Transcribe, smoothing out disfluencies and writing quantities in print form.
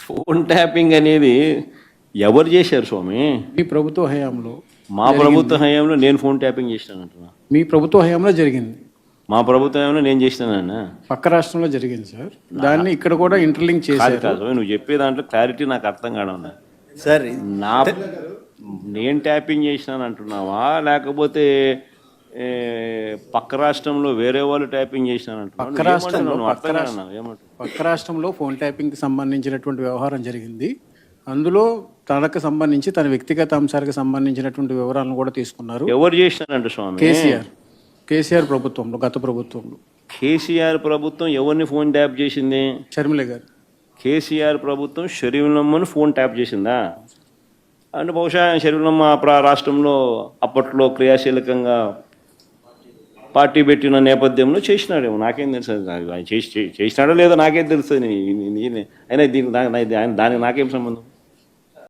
Phone tapping అనేది ఎవరు చేశారు స్వామి? మీ ప్రభుత్వ హయాంలో మా ప్రభుత్వ హయాంలో నేను ఫోన్ ట్యాపింగ్ చేసినానంటున్నా. మీ ప్రభుత్వ హయాంలో జరిగింది. మా ప్రభుత్వ హయాంలో నేను చేసినానన్నా. పక్క రాష్ట్రంలో జరిగింది సార్. దాన్ని ఇక్కడ కూడా ఇంటర్లింక్ కాదు చేశారు. కాదు, నువ్వు చెప్పే దాంట్లో క్లారిటీ నాకు అర్థం కావడం సార్ నా నేను ట్యాపింగ్ చేసినాను అంటున్నావా, లేకపోతే పక్క రాష్ట్రంలో వేరే వాళ్ళు ట్యాపింగ్ చేసినాను పక్క రాష్ట్రంలో ఫోన్ ట్యాపింగ్ కి సంబంధించినటువంటి వ్యవహారం జరిగింది. అందులో తనకు సంబంధించి తన వ్యక్తిగత అంశాలకు సంబంధించినటువంటి వివరాలను కూడా తీసుకున్నారు. ఎవరు చేసినారంట స్వామి? కేసీఆర్ ప్రభుత్వంలో, గత ప్రభుత్వంలో. కేసీఆర్ ప్రభుత్వం ఎవరిని ఫోన్ ట్యాప్ చేసింది? షర్మిల గారు. కేసీఆర్ ప్రభుత్వం షరీఫ్లమ్మను ఫోన్ ట్యాప్ చేసిందా? అంటే బహుశా షరీఫ్లమ్మ రాష్ట్రంలో అప్పట్లో క్రియాశీలకంగా పార్టీ పెట్టిన నేపథ్యంలో చేసినాడేమో, నాకేం తెలుసు. చేసినాడో లేదో నాకేం తెలుస్తుంది. అయినా దానికి నాకేం సంబంధం?